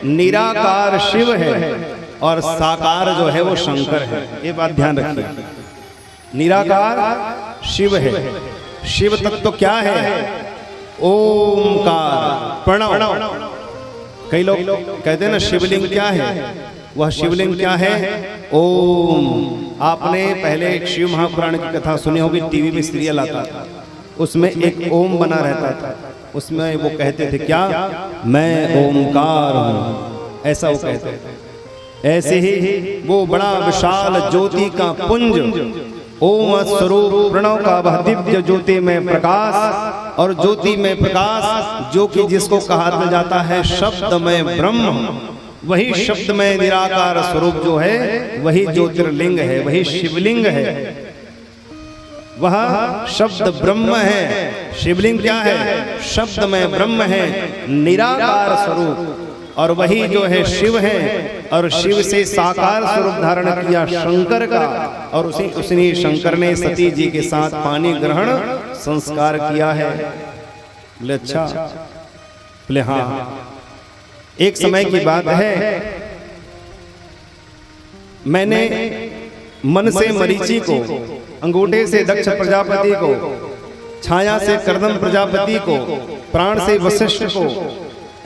निराकार शिव है और साकार जो है वो शंकर है। ये बात ध्यान रखिए। निराकार शिव है। शिव तत्व क्या है? ओमकार प्रणव। कई लोग कहते हैं ना शिवलिंग क्या है? वह शिवलिंग क्या है? ओम। आपने पहले एक शिव महापुराण की कथा सुनी होगी, टीवी में सीरियल आता था, उसमें एक ओम बना रहता था। उसमें वो कहते थे क्या? मैं ओमकार हूं, ऐसा वो कहते थे। ऐसे ही वो बड़ा विशाल ज्योति का पुंज, ओम स्वरूप प्रणव का वह दिव्य ज्योति में प्रकाश, और ज्योति में प्रकाश जो कि जिसको कहा जाता है शब्द में ब्रह्म, वही शब्द में निराकार स्वरूप जो है वही ज्योतिर्लिंग है, वही शिवलिंग है। वह शब्द ब्रह्म है। शिवलिंग क्या है? शब्द में ब्रह्म है, निराकार स्वरूप, और वही जो है शिव है। और शिव से साकार स्वरूप धारण किया शंकर का, और उसी शंकर ने सती जी के साथ पानी ग्रहण संस्कार किया है। बोले अच्छा? बोले हाँ। एक समय की बात है, मैंने मन से मरीचि को, अंगूठे से दक्ष प्रजापति को, छाया से कर्दम प्रजापति को, प्राण से वशिष्ठ को,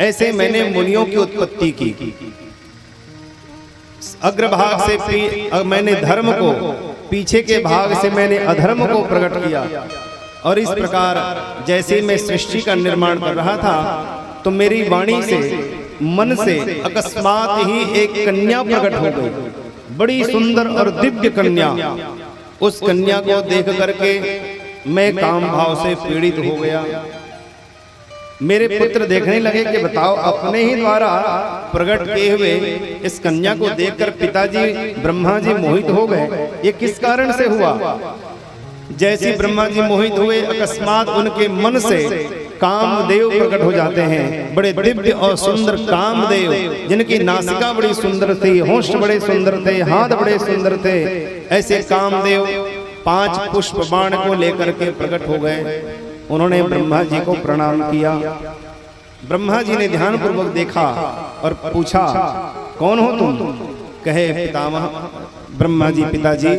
ऐसे मैंने मुनियों की उत्पत्ति की। अग्रभाग से मैंने धर्म को, पीछे के भाग से मैंने अधर्म को प्रकट किया। और इस प्रकार जैसे मैं सृष्टि का निर्माण कर रहा था, तो मेरी वाणी से, मन से अकस्मात ही एक कन्या प्रकट हो गई, बड़ी सुंदर और दिव्य कन्या। उस कन्या को देख करके मैं काम भाव से पीड़ित हो गया। मेरे पुत्र देखने लगे कि बताओ, अपने ही द्वारा प्रकट किए हुए इस कन्या को देखकर पिताजी ब्रह्मा जी मोहित हो गए। ये किस कारण से हुआ? जैसे ब्रह्मा जी मोहित हुए, अकस्मात उनके मन से कामदेव प्रकट हो जाते हैं, बड़े दिव्य और सुंदर कामदेव, जिनकी नासिका बड़ी सुंदर थी, होंठ बड़े सुंदर थे, हाथ बड़े सुंदर थे। ऐसे कामदेव 5 पुष्प बाण को लेकर के प्रकट हो गए। उन्होंने ब्रह्मा जी को प्रणाम किया। ब्रह्मा जी ने ध्यान पूर्वक देखा और पूछा, कौन हो तुम? कहे पितामह। ब्रह्मा जी, पिताजी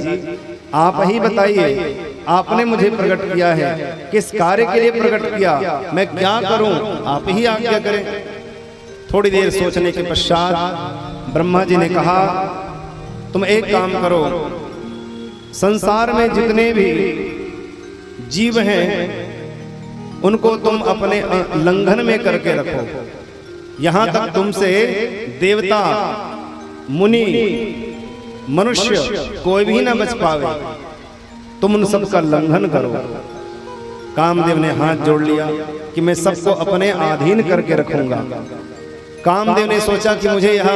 आप ही बताइए, आपने मुझे प्रकट किया है, किस कार्य के लिए प्रकट किया? मैं क्या करूं? आप ही आज्ञा करें। थोड़ी देर सोचने के पश्चात ब्रह्मा जी ने कहा, तुम एक काम करो, संसार में जितने भी जीव हैं उनको तुम अपने लंघन में करके रखो। यहां तक तुमसे देवता, मुनि, मनुष्य कोई भी ना बच पावे, तुम उन सब का लंघन करो। कामदेव ने हाथ जोड़ लिया कि मैं सबको अपने अधीन करके रखूंगा। कामदेव ने सोचा कि मुझे यह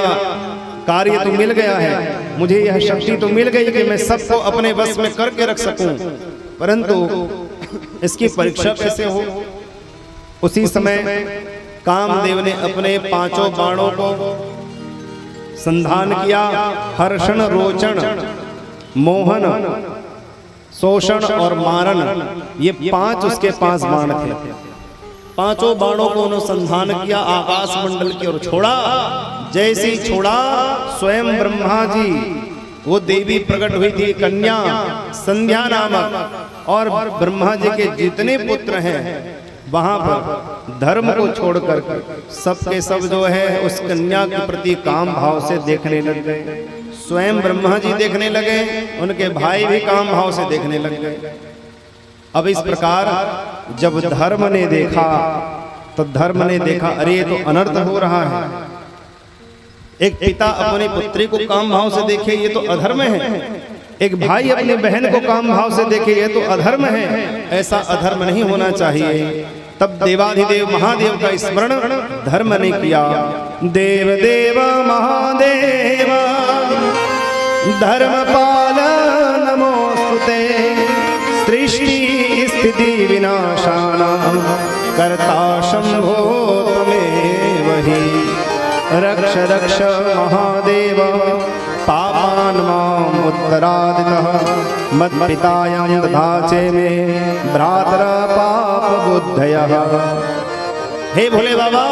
कार्य तो मिल गया है, मुझे यह शक्ति तो मिल गई कि मैं सबको अपने वश में करके रख सकूं, परंतु इसकी परीक्षा कैसे हो? उसी समय कामदेव ने अपने 5 बाणों को संधान किया। हर्षण, रोचन, मोहन, शोषण और मारण, ये 5 उसके 5 बाण थे। 5 बाणों को उन्होंने संधान किया, आकाश मंडल की ओर छोड़ा। जैसे ही छोड़ा, स्वयं ब्रह्मा जी, वो देवी प्रकट हुई थी कन्या संध्या नामक, और ब्रह्मा जी के जितने पुत्र हैं वहां पर धर्म को छोड़कर सबके सब जो है उस कन्या के प्रति काम भाव से देखने लग गए। स्वयं ब्रह्मा जी देखने लगे, उनके भाई भी काम भाव से देखने लग गए। अब इस प्रकार जब धर्म ने देखा, तो धर्म ने देखा अरे ये तो अनर्थ हो रहा है। एक पिता अपनी पुत्री को काम भाव से देखे, ये तो अधर्म है। एक भाई अपनी बहन को काम भाव से देखे, ये तो अधर्म है। ऐसा अधर्म नहीं होना चाहिए। तब देवाधिदेव महादेव का स्मरण धर्म ने किया। देव देव महादेव धर्मपाल नमोस्तुते, सृष्टि स्थिति विनाशानां कर्ता शंभो त्वमेव हि। रक्ष रक्ष महादेव पापान् माम् उत्तरादितः, मत्पितायं दधाचे मे भ्रातरः पापबुद्धयः। हे भोले बाबा,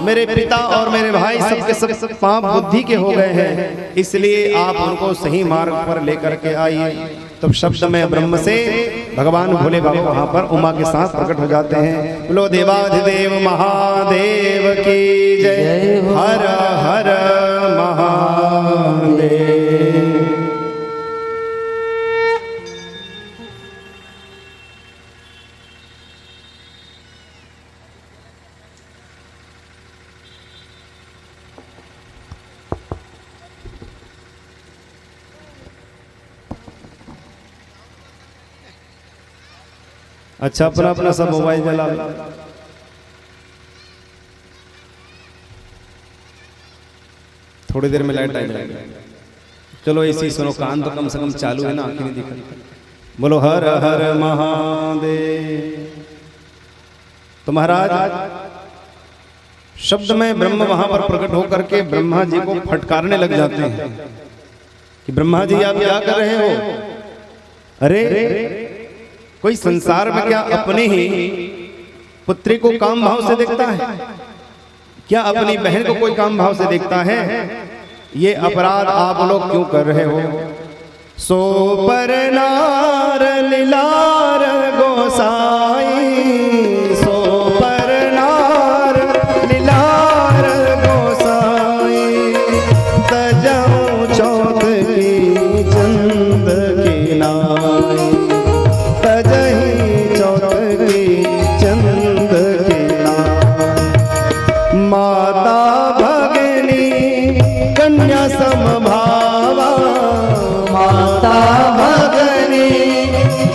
मेरे पिता और मेरे भाई सबके सब पाप बुद्धि के हो गए हैं, इसलिए आप उनको सही मार्ग पर लेकर के आइए। तब शब्द में ब्रह्म से भगवान भोले बाबा वहां पर उमा के साथ प्रकट हो जाते हैं। बोलो देवाधिदेव महादेव की जय। हर हर महादेव। अच्छा, अपना अपना सब मोबाइल जला लो। थोड़ी देर में लाइट आ जाएगी। चलो ऐसी सुनो, कान तो कम से कम चालू है ना, आंखें नहीं दिख रही। बोलो हर हर महादेव। तो महाराज शब्द में ब्रह्म वहां पर प्रकट होकर के ब्रह्मा जी को फटकारने लग जाते हैं कि ब्रह्मा जी आप क्या कर रहे हो? अरे कोई संसार में क्या अपने ही पुत्री को काम भाव से देखता है? क्या अपनी बहन को कोई काम भाव से देखता है? ये अपराध आप लोग क्यों कर रहे हो? सो पर नार लीलार गोसाई, सो पर नार लीलार गोसाई, तजऊ चौथ की चंद की नाई, तजही चौथ की चंद की नाई। माता भगनी कन्या समभावा, माता भगनी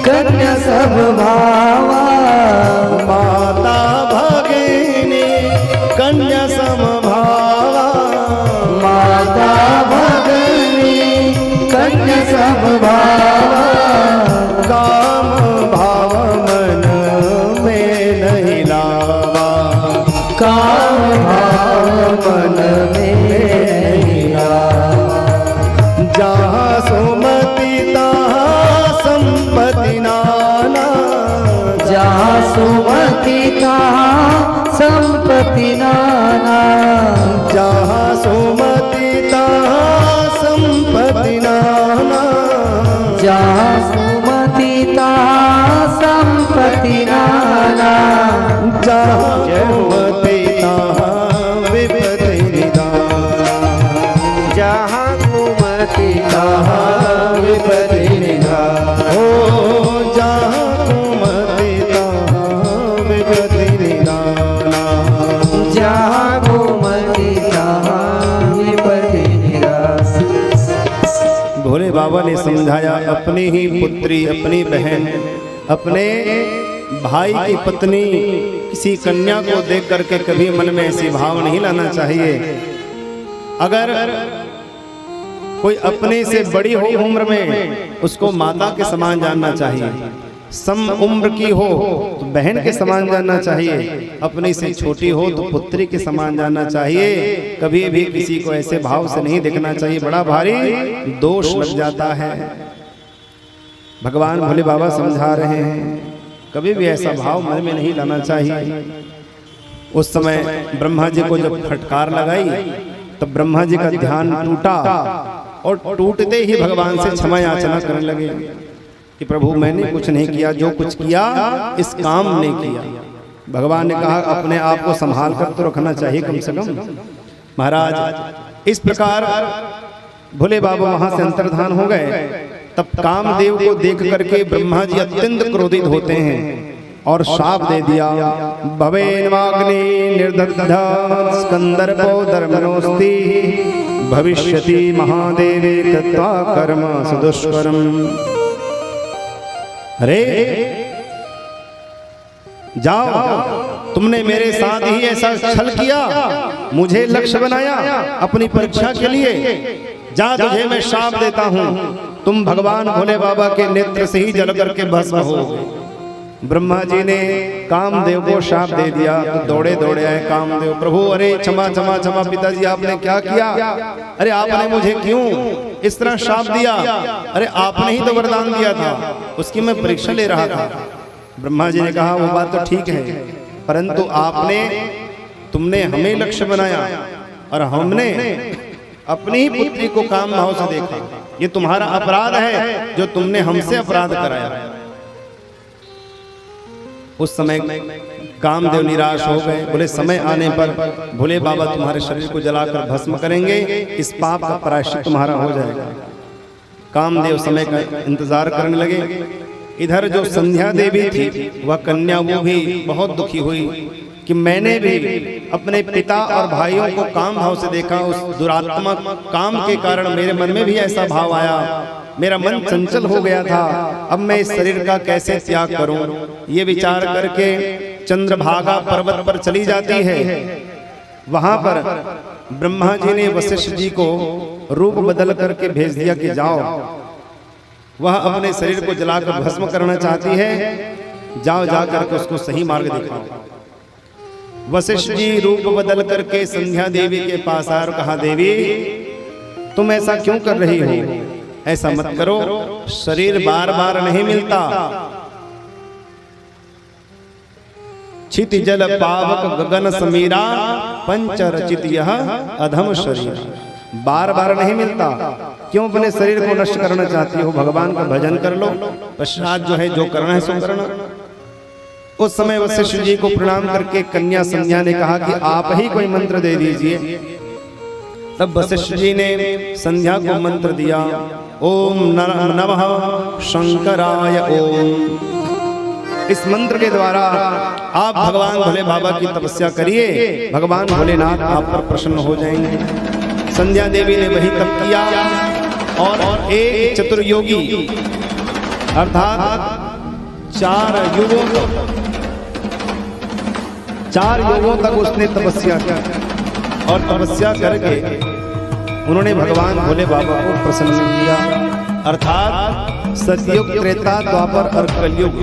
कन्या समभावा, माता भगनी कन्या समभावा, माता भगनी कन्या समभावा। काम भाव मन में नहीं लावा, काम भाव मन में नहीं लावा। जहाँ सुमति तहाँ संपत्ति नाना, जहाँ सुमति तहाँ संपत्ति नाना, जहाँ सुमति तहाँ संपत्ति नाना, जहाँ सुमति तहाँ संपत्ति नाना, जहाँ सुमति तहाँ विपत्ति निदाना, जहाँ कुमति तहाँ विपत्ति निदाना। ओ जहाँ सुमति तहाँ विपत्ति निदाना, जहाँ कुमति तहाँ विपत्ति निराश। भोले बाबा ने समझाया, अपनी ही पुत्री, अपनी बहन, अपने भाई की पत्नी, किसी कन्या को देख करके कभी मन में ऐसी भाव नहीं लाना चाहिए। अगर कोई अपने से बड़ी हो उम्र में, उसको माता के समान जानना चाहिए। सम उम्र की हो तो बहन के समान जानना चाहिए, अपने से छोटी हो तो पुत्री के समान जानना चाहिए। कभी भी किसी को ऐसे भाव से नहीं देखना चाहिए, बड़ा भारी दोष लग जाता है। भगवान भोले बाबा समझा रहे हैं, कभी भी ऐसा भाव मन में नहीं लाना चाहिए। उस समय ब्रह्मा जी को जब फटकार लगाई तब ब्रह्मा जी का ध्यान टूटा और टूटते ही भगवान से क्षमा याचना करने लगे कि प्रभु मैंने कुछ नहीं किया, जो कुछ किया इस काम ने किया। भगवान ने कहा अपने आप को संभाल कर तो रखना चाहिए कम से कम। महाराज इस प्रकार भोले बाबा वहां से अंतर्धान हो गए। तब कामदेव को देख करके ब्रह्मा जी अत्यंत क्रोधित होते हैं और शाप दे दिया, भवेन्वाग्नि निर्दग्धा स्कंदर्पो धर्मनोस्ति, भविष्यति महादेवे तत्वा कर्म सुदुष्करम। अरे जाओ, तुमने मेरे साथ ही ऐसा छल किया, मुझे लक्ष्य बनाया अपनी परीक्षा के लिए। जा, तुझे मैं शाप देता हूं, तुम भगवान भोले बाबा के नेत्र से ही जल करके भस्म हो। ब्रह्मा जी ने कामदेव को शाप दे दिया तो दौड़े दौड़े आए कामदेव, प्रभु अरे क्षमा क्षमा क्षमा पिताजी, आपने क्या किया? अरे आपने मुझे क्यों इस तरह शाप दिया? अरे आपने ही तो वरदान दिया था, उसकी मैं परीक्षा ले रहा था। ब्रह्मा जी ने कहा वो बात तो ठीक है, परंतु आपने तुमने हमें लक्ष्य बनाया और हमने अपनी ही पुत्री को काम भाव से देखा। ये तुम्हारा अपराध है जो तुमने हमसे अपराध कराया। उस समय कामदेव निराश हो गए, बोले समय आने पर भोले बाबा तुम्हारे शरीर को जलाकर भस्म करेंगे, इस पाप का प्रायश्चित तुम्हारा हो जाएगा। कामदेव समय का इंतजार करने लगे। इधर जो संध्या देवी थी वह कन्या, वो भी बहुत दुखी हुई कि मैंने भी अपने पिता और भाइयों को काम भाव से देखा, उस दुरात्मक काम के कारण मेरे मन में भी ऐसा भाव आया, मेरा मन चंचल हो गया था, अब मैं इस शरीर का कैसे त्याग करूं। ये विचार करके चंद्रभागा पर्वत पर चली जाती है। वहां पर ब्रह्मा जी ने वशिष्ठ जी को रूप बदल करके भेज दिया कि जाओ, वह अपने शरीर को जलाकर भस्म करना चाहती है, जाओ जा करके उसको सही मार्ग दिखाओ। वशिष्ठ जी रूप बदल करके संध्या देवी के पास आए और कहा, देवी तुम ऐसा क्यों कर रही हो, ऐसा मत करो, शरीर बार बार नहीं मिलता। क्षिति जल पावक गगन समीरा पंच रचित यह अधम शरीर, बार बार नहीं मिलता, क्यों अपने शरीर को नष्ट करना चाहती हो। भगवान का भजन कर लो, पश्चात जो है जो करना है सो करना। उस समय वशिष्ठ जी को प्रणाम करके कन्या संध्या ने कहा कि आप ही कोई मंत्र दे दीजिए। तब वशिष्ठ जी ने संध्या को मंत्र दिया, ओम नमः शंकराय ओम। इस मंत्र के द्वारा आप भगवान भोले बाबा की तपस्या करिए, भगवान भोलेनाथ आप पर प्रसन्न हो जाएंगे। संध्या देवी ने वही तप किया और एक चतुर्योगी अर्थात 4 युगों तक उसने तपस्या की और तपस्या करके उन्होंने भगवान भोले बाबा को प्रसन्न किया। अर्थात सतयुग, त्रेता, द्वापर और कलयुग,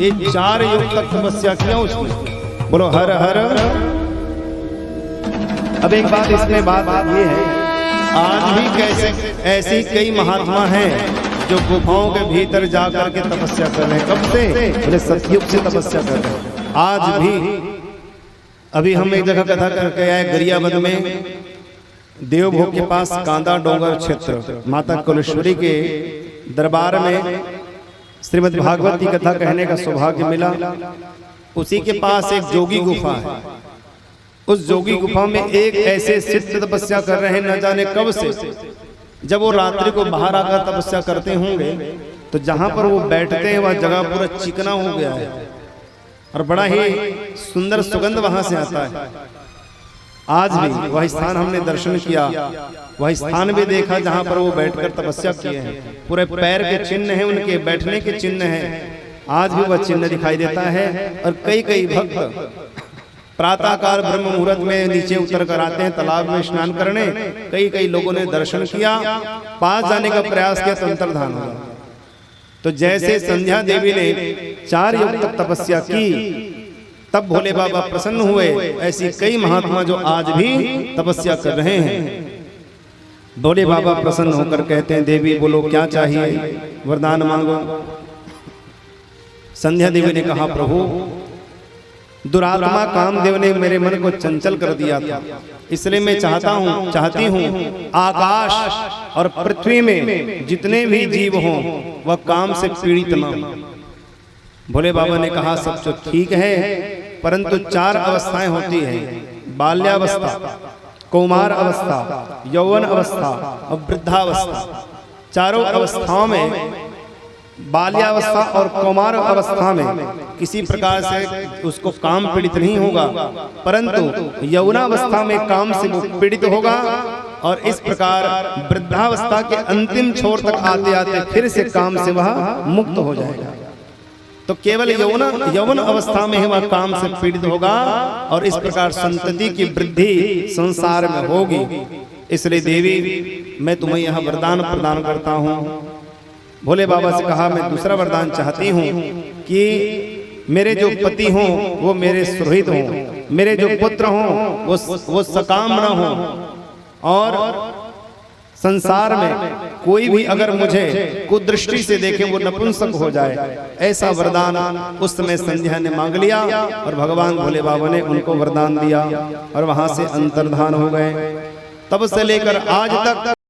ये 4 युग तक तपस्या किया उसने। बोलो हर हर। अब एक बात इसमें बात ये है, आज भी कैसे ऐसी कई महात्मा हैं जो गुफाओं के भीतर जाकर के तपस्या कर रहे हैं। कब से? बोले सतयुग से तपस्या कर रहे हैं। आज भी अभी हम एक जगह कथा करके आए, गरियाबंद में देवभोग के पास कांदा डोंगर क्षेत्र माता कुलेश्वरी के दरबार में श्रीमद् भागवत की कथा कहने का सौभाग्य मिला। उसी के पास एक जोगी गुफा है। उस जोगी गुफा में एक ऐसे सिद्ध तपस्या कर रहे हैं, न जाने कब से। जब वो रात्रि को बाहर आकर तपस्या करते होंगे तो जहां पर वो बैठते हैं वह जगह पूरा चिकना हो गया है और बड़ा ही सुंदर सुगंध वहां से आता है। आज भी वह स्थान हमने दर्शन किया, वह स्थान भी देखा जहां पर वो बैठकर तपस्या किए हैं। पूरे पैर के चिन्ह हैं, उनके बैठने के चिन्ह हैं। आज भी वह चिन्ह दिखाई देता है। और कई कई भक्त प्रातःकाल ब्रह्म मुहूर्त में नीचे उतर कर आते हैं तालाब में स्नान करने। कई कई लोगों ने दर्शन किया, पास जाने का प्रयास किया तो अंतर्धान हो गया। तो जैसे संध्या देवी ने 4 युग तक तपस्या की, तब भोले बाबा प्रसन्न हुए। ऐसी कई महात्मा जो आज भी तपस्या कर रहे हैं, भोले बाबा प्रसन्न होकर कहते हैं, देवी बोलो क्या चाहिए, वरदान मांगो। संध्या देवी ने कहा, प्रभु दुरात्मा कामदेव ने मेरे मन को चंचल कर दिया था, इसलिए मैं चाहती हूँ आकाश और पृथ्वी में जितने भी जीव हों वह काम से पीड़ित न हो। भोले बाबा ने कहा, सब तो ठीक है, परंतु 4 अवस्थाएं होती हैं, बाल्यावस्था, कौमार अवस्था, यौवन अवस्था और वृद्धावस्था। चारों अवस्थाओं में बाल्यावस्था और कौमार अवस्था में किसी प्रकार से उसको काम पीड़ित नहीं होगा, परंतु यौवनावस्था में काम से वो पीड़ित होगा और इस प्रकार वृद्धावस्था के अंतिम छोर तक आते आते फिर से काम से वह मुक्त हो जाएगा। तो केवल यौवन अवस्था में वह काम से पीड़ित होगा और इस प्रकार संतति की वृद्धि संसार में होगी। इसलिए देवी मैं तुम्हें यह वरदान प्रदान करता हूँ। भोले बाबा से कहा, मैं दूसरा वरदान चाहती हूँ कि मेरे जो पति हों वो मेरे सुहृद हों, मेरे जो पुत्र हों वो सकाम न हों और संसार में कोई भी अगर मुझे कुदृष्टि से देखे वो नपुंसक हो जाए, ऐसा वरदान उस समय संध्या ने मांग लिया और भगवान भोले बाबा ने उनको वरदान दिया और वहां से अंतर्धान हो गए। तब से लेकर आज तक